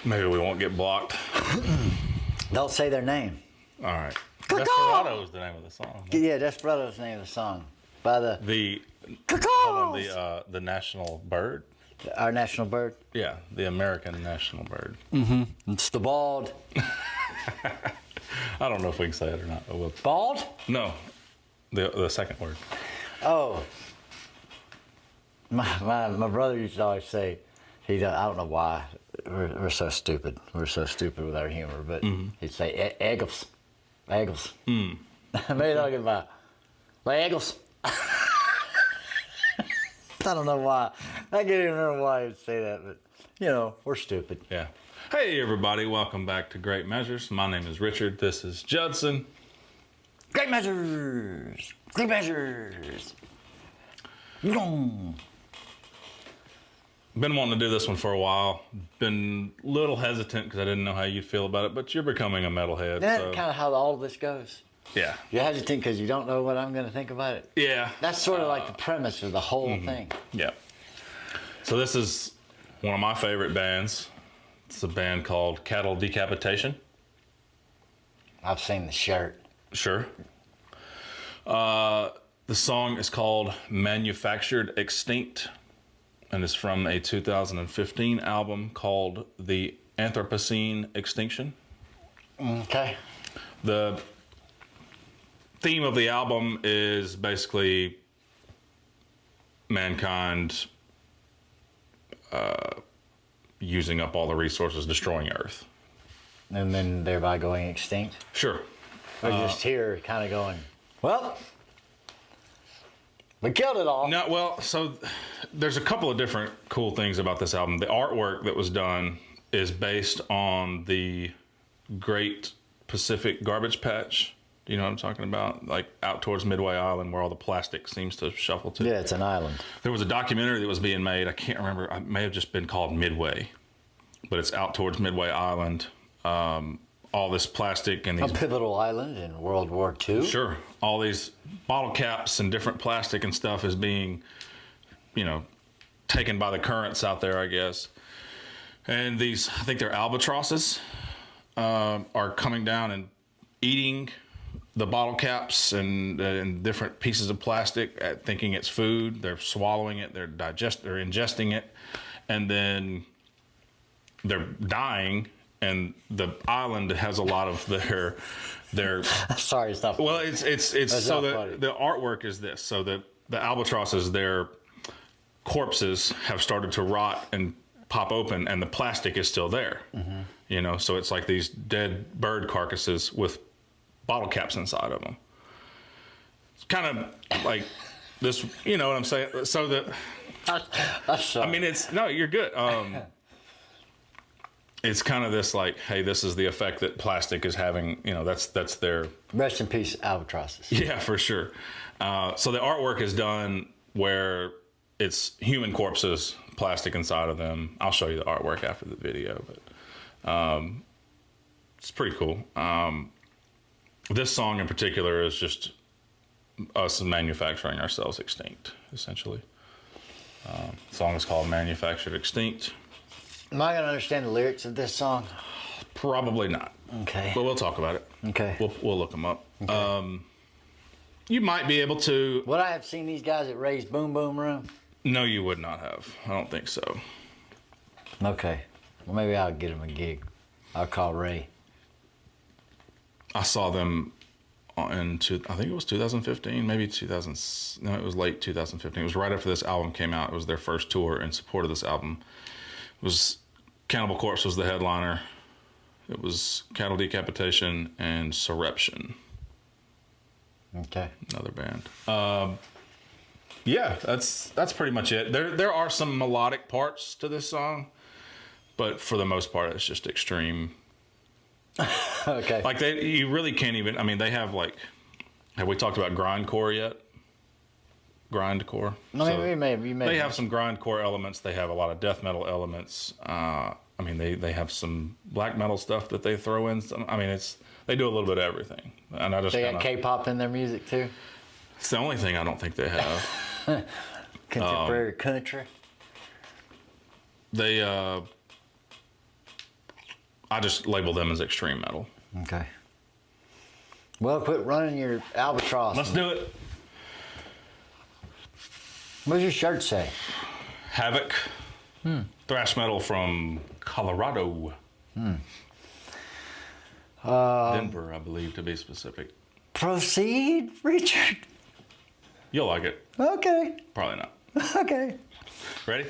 Maybe we won't get blocked. Don't say their name. All right. Desperado is the name of the song. Yeah, Desperado is the name of the song. By the national bird. Our national bird. Yeah, the American national bird. Mm-hmm. It's the bald. I don't know if we can say it or not. We'll... Bald? No, the second word. Oh. My brother used to always say, I don't know why, we're so stupid. We're so stupid with our humor, but he'd say, Eggles. Eggles. Maybe talking about, like, Eggles. I don't know why. I can't even remember why he'd say that, but, we're stupid. Yeah. Hey, everybody. Welcome back to Great Measures. My name is Richard. This is Judson. Great Measures. Great Measures. Been wanting to do this one for a while. Been a little hesitant because I didn't know how you'd feel about it, but you're becoming a metalhead. That's kind of how all of this goes. Yeah. You're hesitant because you don't know what I'm going to think about it. Yeah. That's sort of like the premise of the whole thing. Yeah. So this is one of my favorite bands. It's a band called Cattle Decapitation. I've seen the shirt. Sure. The song is called Manufactured Extinct, and it's from a 2015 album called The Anthropocene Extinction. Okay. The theme of the album is basically mankind using up all the resources, destroying Earth. And then thereby going extinct? Sure. We're just here kind of going, well, we killed it all. No, well, so there's a couple of different cool things about this album. The artwork that was done is based on the Great Pacific Garbage Patch. Do you know what I'm talking about? Like out towards Midway Island where all the plastic seems to shuffle to. Yeah, it's an island. There was a documentary that was being made. I can't remember. It may have just been called Midway, but it's out towards Midway Island. All this plastic and these... A pivotal island in World War II. Sure. All these bottle caps and different plastic and stuff is being, taken by the currents out there, I guess. And these, I think they're albatrosses, are coming down and eating the bottle caps and different pieces of plastic, thinking it's food. They're swallowing it. They're ingesting it, and then they're dying. And the island has a lot of their. Sorry, it's not funny. Well, it's so the artwork is this. So the albatrosses, their corpses have started to rot and pop open, and the plastic is still there. Mm-hmm. So it's like these dead bird carcasses with bottle caps inside of them. It's kind of like this. You know what I'm saying? So I mean, you're good. It's kind of this like, hey, this is the effect that plastic is having. That's their... Rest in peace, albatrosses. Yeah, for sure. So the artwork is done where it's human corpses, plastic inside of them. I'll show you the artwork after the video, but it's pretty cool. This song in particular is just us manufacturing ourselves extinct, essentially. The song is called Manufactured Extinct. Am I going to understand the lyrics of this song? Probably not. Okay. But we'll talk about it. Okay. We'll look them up. Okay. You might be able to... Would I have seen these guys at Ray's Boom Boom Room? No, you would not have. I don't think so. Okay. Well, maybe I'll get him a gig. I'll call Ray. I saw them I think it was 2015, maybe 2000. No, it was late 2015. It was right after this album came out. It was their first tour in support of this album. It was Cannibal Corpse was the headliner. It was Cattle Decapitation and Surreption. Okay. Another band. Yeah, that's pretty much it. There are some melodic parts to this song, but for the most part, it's just extreme. Okay. Like you really can't even. I mean, they have like. Have we talked about grindcore yet? Grindcore. No, so you may. They have some grindcore elements. They have a lot of death metal elements. I mean, they have some black metal stuff that they throw in. I mean, they do a little bit of everything. And I just they got K-pop in their music too. It's the only thing I don't think they have. Contemporary country. They I just label them as extreme metal. Okay. Well, quit running your albatross. Let's do it. What does your shirt say? Havoc. Thrash metal from Colorado. Denver, I believe, to be specific. Proceed, Richard. You'll like it. Okay. Probably not. Okay. Ready?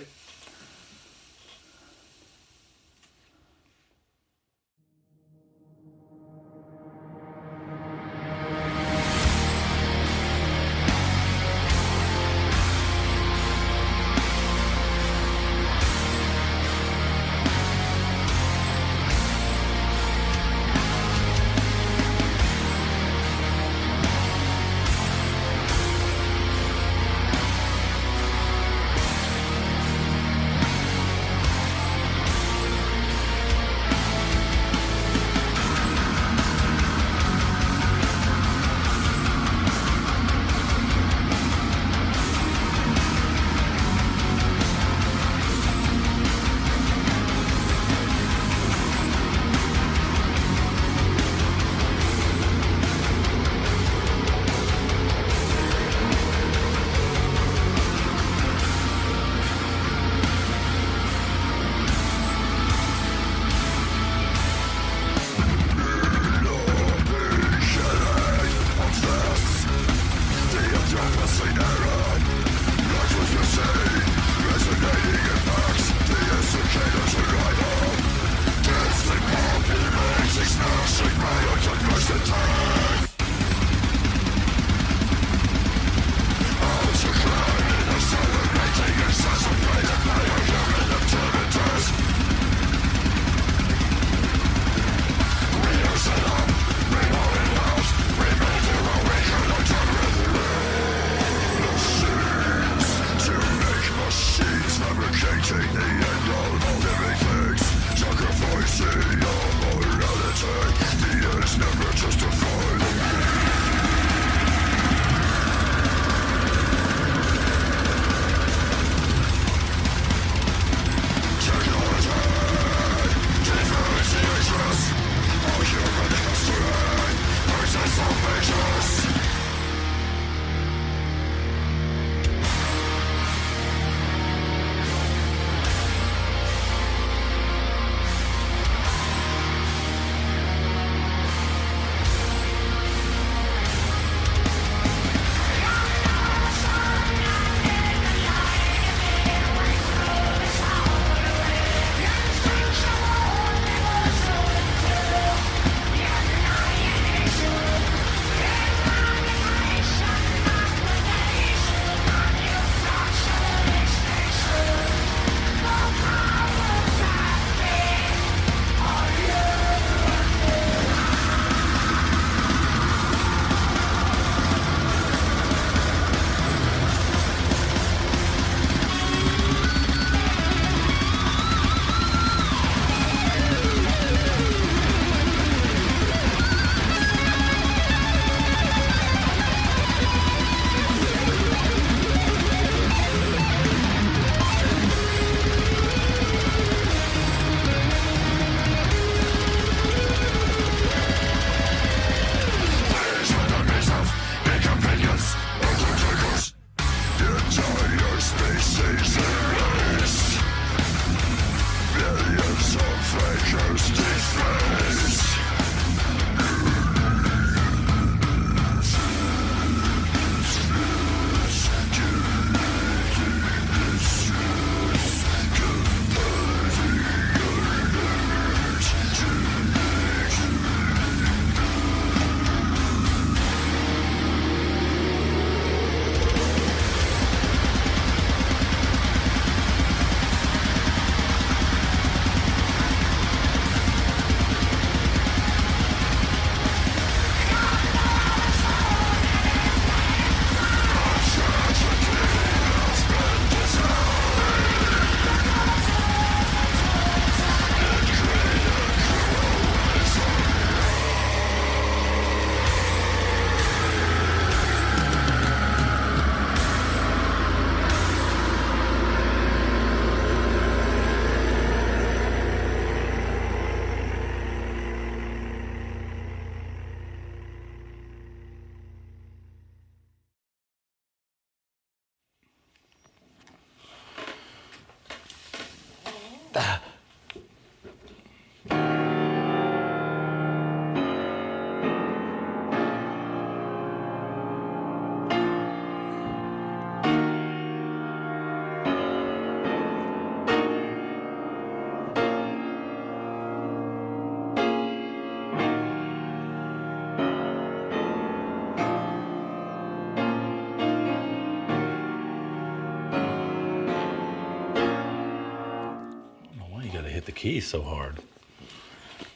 hit the keys so hard?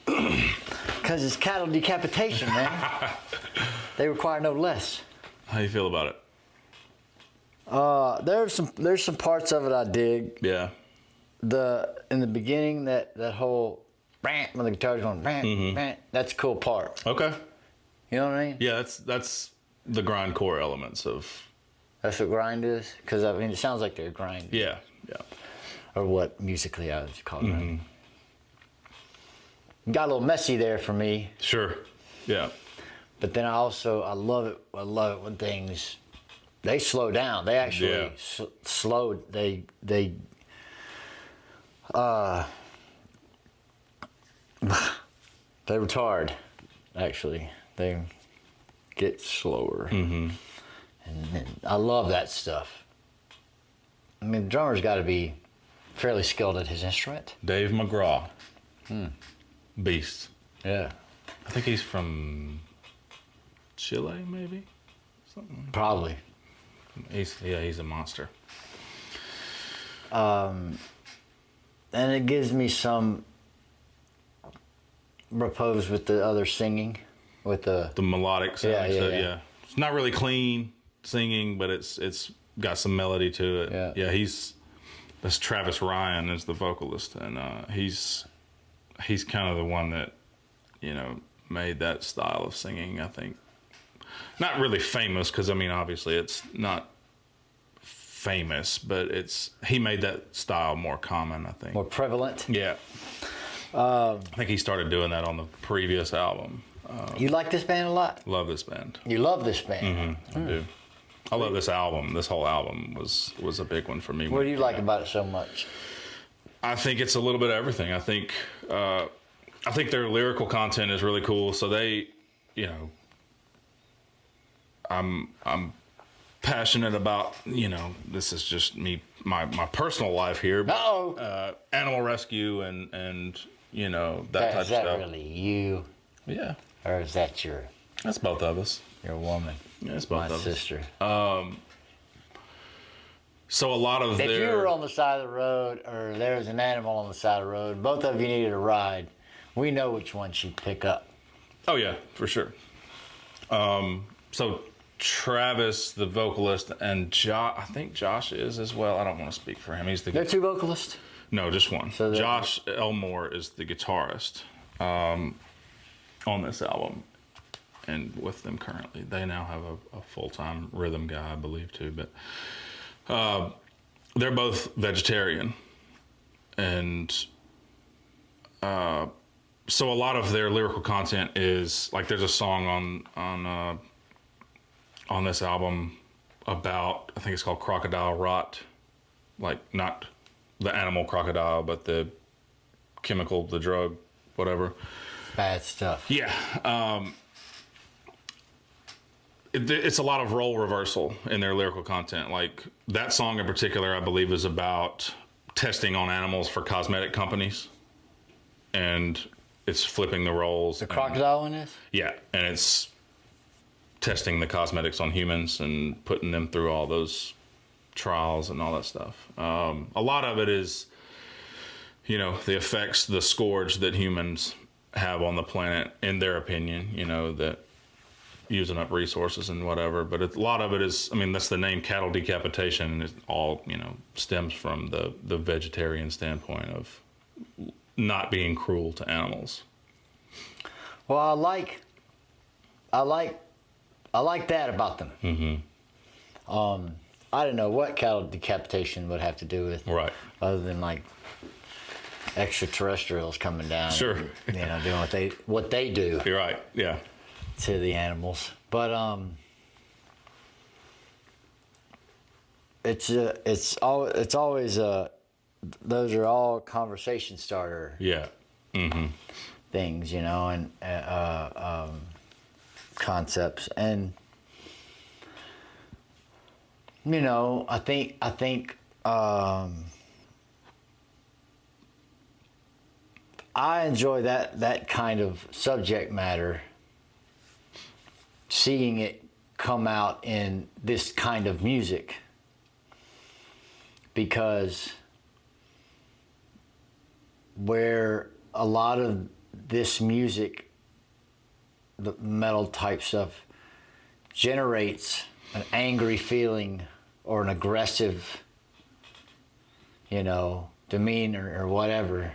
Because it's cattle decapitation, man. They require no less. How you feel about it? There's some parts of it I dig. Yeah. In the beginning, that whole when the guitar's going, that's a cool part. Okay. You know what I mean? Yeah, that's the grindcore elements of. That's what grind is? Because, I mean, it sounds like they're grinding. Yeah. Or what musically I would call it. Got a little messy there for me. Sure. Yeah. But then I love it when things, they slow down. They actually slow, they retard, actually. They get slower. And I love that stuff. I mean, the drummer's got to be fairly skilled at his instrument. Dave McGraw. Beast. Yeah. I think he's from Chile, maybe? Something. Probably. He's a monster. And it gives me some repose with the other singing, with the melodic sound. Yeah. It's not really clean singing, but it's got some melody to it. Yeah. That's Travis-Ryan is the vocalist, and he's kind of the one that, made that style of singing, I think. Not really famous, because, I mean, obviously it's not famous, but he made that style more common, I think. more prevalent. Yeah. I think he started doing that on the previous album. You like this band a lot? Love this band. You love this band? I do. I love this album. This whole album was a big one for me. What do you like about it so much? I think it's a little bit of everything. I think their lyrical content is really cool. So they, I'm passionate about, this is just me, my personal life here. But, animal rescue and that type of stuff. Is that really you? Yeah. Or is that That's both of us. your woman? Yeah, it's both my of sister. us. So a lot of If you were on the side of the road, or there was an animal on the side of the road, both of you needed a ride, we know which one she'd pick up. Oh yeah, for sure. So Travis, the vocalist, and I think Josh is as well. I don't want to speak for him. They're two vocalists? No, just one. So Josh Elmore is the guitarist on this album, and with them currently. They now have a full-time rhythm guy, I believe, too. But they're both vegetarian, and so a lot of their lyrical content is like, there's a song on this album about, I think it's called Crocodile Rot, like not the animal crocodile, but the chemical, the drug, whatever. Bad stuff. Yeah. It's a lot of role reversal in their lyrical content. Like that song in particular, I believe, is about testing on animals for cosmetic companies, and it's flipping the roles. The crocodile one is? Yeah, and it's testing the cosmetics on humans and putting them through all those trials and all that stuff. A lot of it is, the effects, the scourge that humans have on the planet, in their opinion, that using up resources and whatever. But a lot of it is, that's the name, cattle decapitation, and it all, stems from the vegetarian standpoint of not being cruel to animals. Well, I like that about them. Mm-hmm. I don't know what cattle decapitation would have to do with, right, other than like extraterrestrials coming down, sure, and, doing what they do. You're right, yeah, to the animals. But it's always those are all conversation starter. Yeah. Mm-hmm. Things, and concepts, and I think I enjoy that kind of subject matter, seeing it come out in this kind of music, because where a lot of this music, the metal type stuff, generates an angry feeling or an aggressive, demeanor or whatever.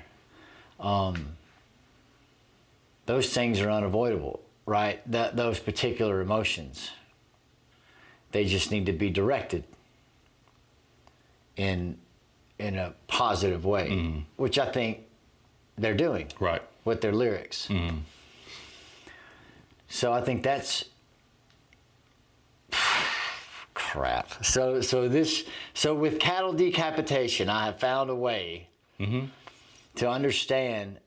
Those things are unavoidable, right? Those particular emotions, they just need to be directed in a positive way, which I think they're doing right with their lyrics. So I think that's crap. So with cattle decapitation, I have found a way to understand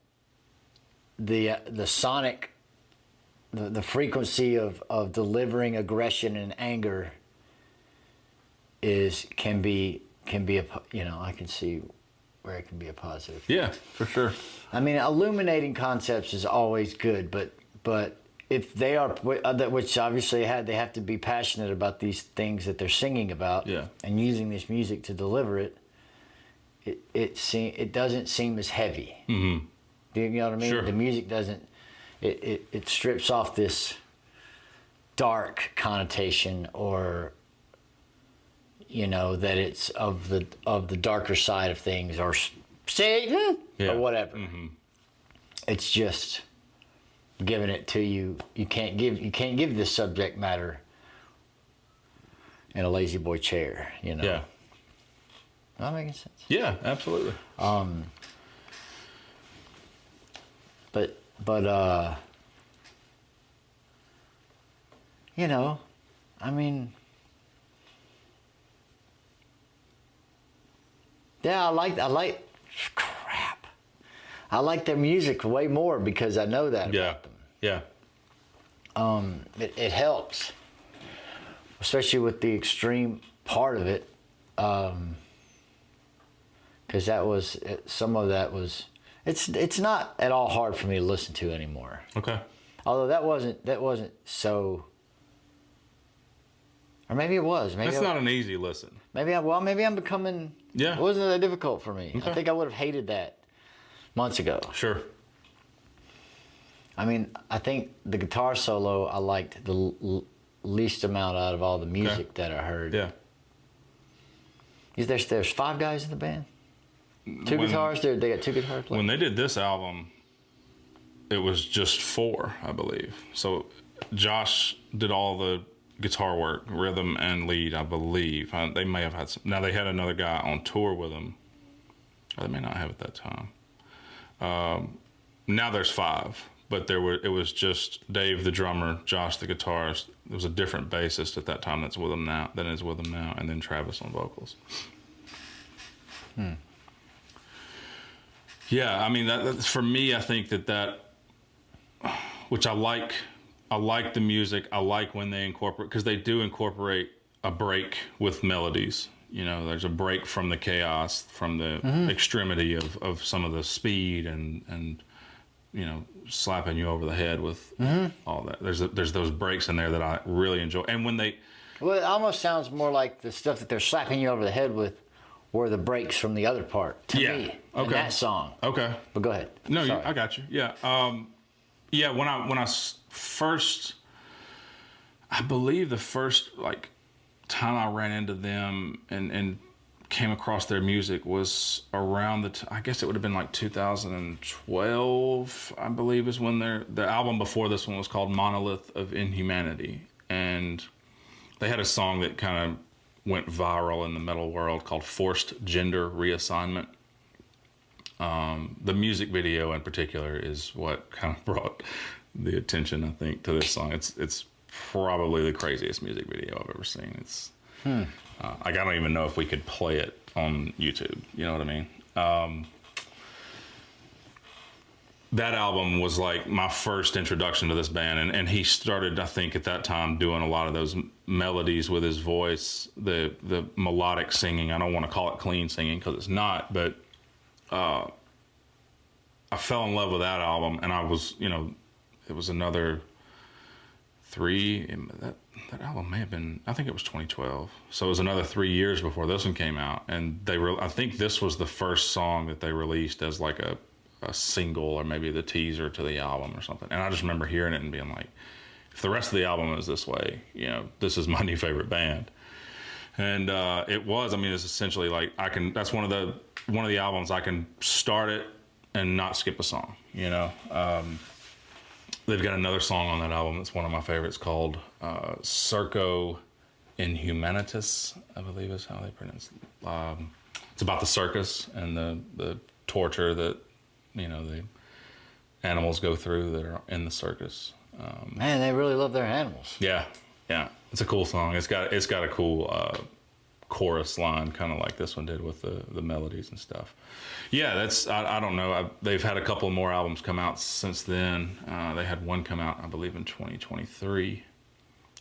the sonic, the frequency of delivering aggression and anger can be I can see where it can be a positive. Yeah, for sure. I mean, illuminating concepts is always good, but if they are, which obviously they have to be passionate about these things that they're singing about, and using this music to deliver it. It doesn't seem as heavy. Mm-hmm. Do you know what I mean? Sure. The music doesn't. It strips off this dark connotation, or that it's of the darker side of things, or Satan, or whatever. Mm-hmm. It's just giving it to you. You can't give this subject matter in a lazy boy chair. Yeah. Not making sense. Yeah, absolutely. But I mean, yeah, I like their music way more because I know that about them. Yeah. It helps, especially with the extreme part of it, because some of that was. It's not at all hard for me to listen to anymore. Okay. Although that wasn't so. Or maybe it was. Maybe that's not an easy listen. Maybe I'm becoming. Yeah. It wasn't that difficult for me. Okay. I think I would have hated that months ago. Sure. I mean, I think the guitar solo I liked the least amount out of all the music that I heard. Yeah. There's 5 guys in the band? Guitars? They got 2 guitar players? When they did this album, it was just 4, I believe. So Josh did all the guitar work, rhythm and lead, I believe. They may have had some. Now, they had another guy on tour with them. Or they may not have at that time. Now there's 5. But it was just Dave, the drummer, Josh, the guitarist. There was a different bassist at that time than is with them now, and then Travis on vocals. Yeah, I mean, that for me, I think that which I like the music. I like when they incorporate, because they do incorporate a break with melodies. There's a break from the chaos, from the extremity of some of the speed and slapping you over the head with all that. There's those breaks in there that I really enjoy. And when they... Well, it almost sounds more like the stuff that they're slapping you over the head with were the breaks from the other part to me in that song. Okay. But go ahead. No, I got you. Yeah. When I first... I believe the first time I ran into them and came across their music was around I guess it would have been 2012, I believe, is when the album before this one was called Monolith of Inhumanity, and they had a song that kind of went viral in the metal world called Forced Gender Reassignment. The music video in particular is what kind of brought the attention, I think, to this song. It's probably the craziest music video I've ever seen. It's I don't even know if we could play it on YouTube. You know what I mean? That album was my first introduction to this band, and he started, I think, at that time doing a lot of those melodies with his voice, the melodic singing. I don't want to call it clean singing because it's not, but I fell in love with that album, and I was, it was another 3. That album may have been, I think it was 2012. So it was another 3 years before this one came out. And I think this was the first song that they released as a a single or maybe the teaser to the album or something. And I just remember hearing it and being like, if the rest of the album is this way, you know, this is my new favorite band. And it was. I mean, it's essentially like that's one of the albums I can start it and not skip a song. You know, they've got another song on that album that's one of my favorites called "Circo Inhumanitas," I believe is how they pronounce it. It's about the circus and the torture that, you know, the animals go through that are in the circus. Man, they really love their animals. Yeah. It's a cool song. It's got a cool chorus line, kind of like this one did with the melodies and stuff. Yeah, that's I don't know. They've had a couple more albums come out since then. They had one come out, I believe, in 2023.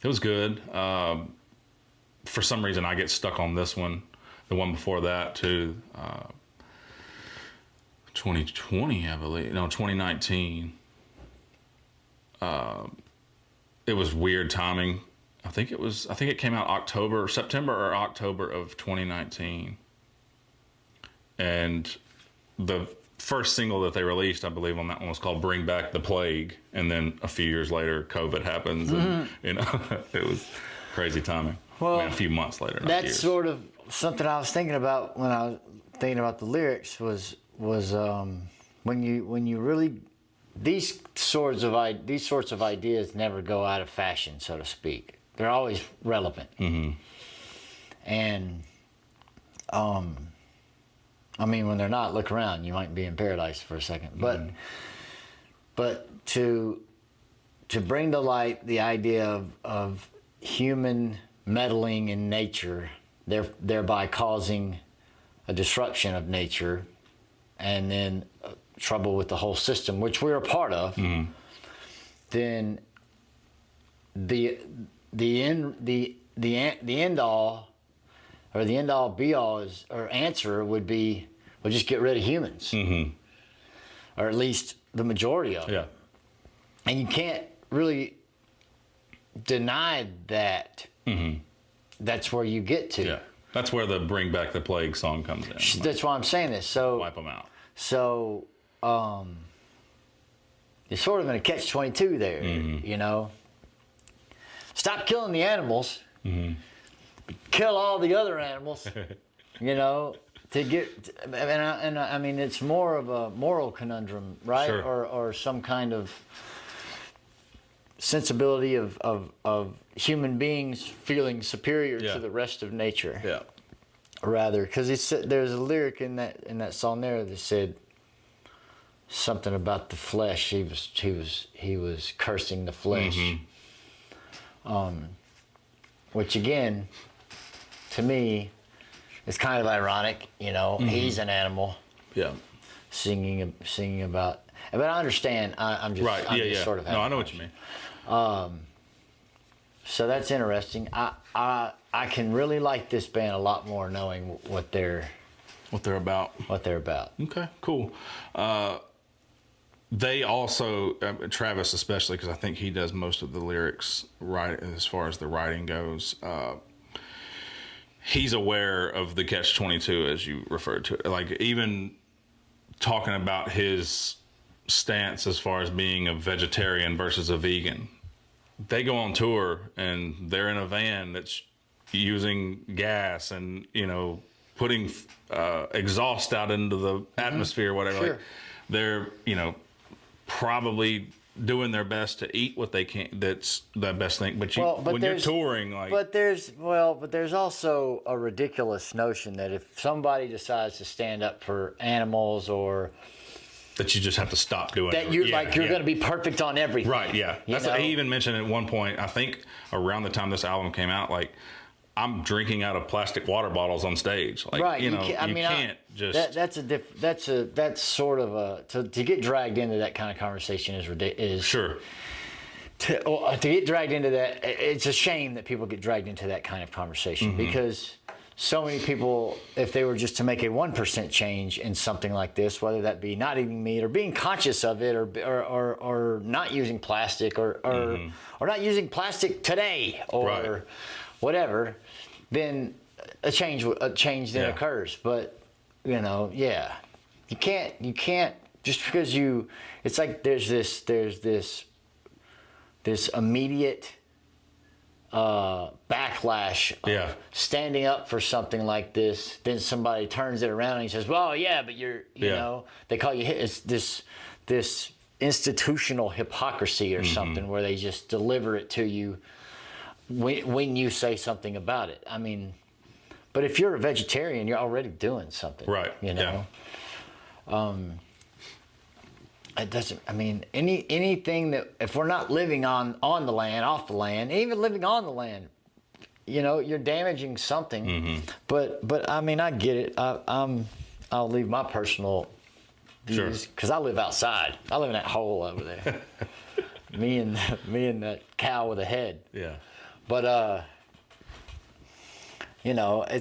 It was good. For some reason, I get stuck on this one. The one before that too. 2020, I believe. No, 2019. It was weird timing. I think it came out September or October of 2019. And the first single that they released, I believe, on that one was called "Bring Back the Plague." And then a few years later, COVID happens, and you know, it was crazy timing. Well, a few months later. That's years. sort of something I was thinking about when I was thinking about the lyrics was when you really these sorts of ideas never go out of fashion, so to speak. They're always relevant. Mm-hmm. And I mean, when they're not, look around. You might be in paradise for a second. But to bring to light the idea of human meddling in nature, thereby causing a disruption of nature, and then trouble with the whole system, which we're a part of, then the end all, or the end all be all is, or answer would be, we'll just get rid of humans, or at least the majority of them. Yeah. And you can't really deny that. That's where you get to. Yeah. That's where the "Bring Back the Plague" song comes in. That's why I'm saying this. So wipe them out. So you're sort of in a catch-22 there, you know. Stop killing the animals, kill all the other animals, you know, to get. And I mean, it's more of a moral conundrum, right? Sure. Or some kind of sensibility of human beings feeling superior to the rest of nature. Yeah. Rather, because there's a lyric in that song there that said something about the flesh. He was cursing the flesh. Which again, to me, is kind of ironic. You know, he's an animal. Yeah. Singing about. But I understand. I'm just right. Yeah. Sort of. No, I know what you mean. So that's interesting. I can really like this band a lot more knowing what they're about. Okay, cool. They also, Travis especially, because I think he does most of the lyrics right as far as the writing goes. He's aware of the catch-22 as you referred to it. Like even talking about his stance as far as being a vegetarian versus a vegan. They go on tour and they're in a van that's using gas and, you know, putting exhaust out into the atmosphere, whatever. Sure. Like they're, you know, probably doing their best to eat what they can. That's the best thing. But when you're touring, like. But there's also a ridiculous notion that if somebody decides to stand up for animals or. That you just have to stop doing that. You're going to be perfect on everything. Right, yeah. He even mentioned at one point, I think around the time this album came out, like, I'm drinking out of plastic water bottles on stage. Like, right. You know, you can't just... That's sort of a... To get dragged into that kind of conversation is Sure. To get dragged into that, it's a shame that people get dragged into that kind of conversation because... So many people, if they were just to make a 1% change in something like this, whether that be not eating meat or being conscious of it, or not using plastic, or not using plastic today, or whatever, then a change then occurs. But you know, you can't Just because it's like there's this immediate backlash of standing up for something like this. Then somebody turns it around and he says, well, yeah, but you know, they call you, it's this institutional hypocrisy or something where they just deliver it to you when you say something about it. I mean, but if you're a vegetarian, you're already doing something. Right. You know? It doesn't, I mean, anything that, if we're not living on the land, off the land, even living on the land, you know, you're damaging something. But I mean, I get it. I'll leave my personal views because I live outside. I live in that hole over there. me and that cow with a head. Yeah. But you know, I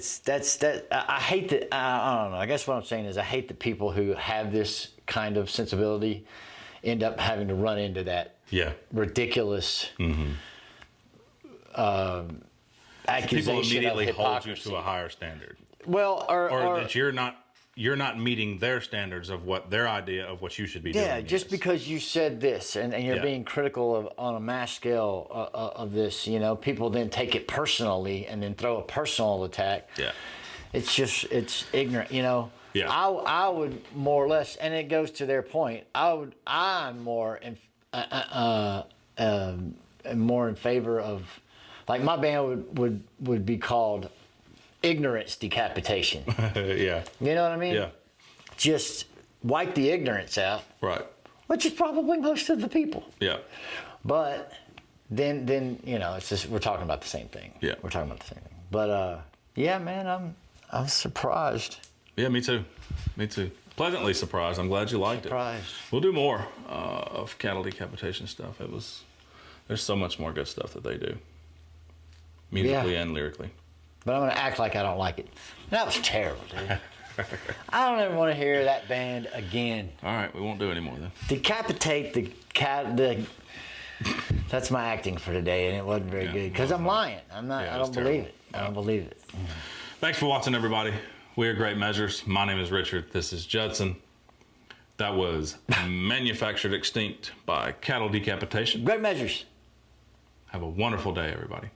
hate that. I don't know. I guess what I'm saying is I hate that people who have this kind of sensibility end up having to run into that ridiculous accusation. People immediately of hold you to a higher standard. Well, or that you're not meeting their standards of what their idea of what you should be doing. Yeah, just because you said this and you're being critical of on a mass scale of this, you know, people then take it personally and then throw a personal attack. Yeah, it's ignorant, you know. Yeah, I would more or less, and it goes to their point. I'm more in favor of, like, my band would be called Ignorance Decapitation. Yeah. You know what I mean? Yeah. Just wipe the ignorance out. Right. Which is probably most of the people. Yeah. But then you know, it's just, we're talking about the same thing. Yeah. We're talking about the same thing. But yeah, man, I'm surprised. Yeah, me too. Me too. Pleasantly surprised. I'm glad you liked it. We'll do more of cattle decapitation stuff. There's so much more good stuff that they do, musically and lyrically. But I'm going to act like I don't like it. That was terrible, dude. I don't ever want to hear that band again. All right, we won't do any more then. Decapitate the cat. That's my acting for today, and it wasn't very good because I'm lying. I'm not. I don't believe it. I don't believe it. Thanks for watching, everybody. We are Great Measures. My name is Richard. This is Judson. That was Manufactured Extinct by Cattle Decapitation. Great Measures. Have a wonderful day, everybody.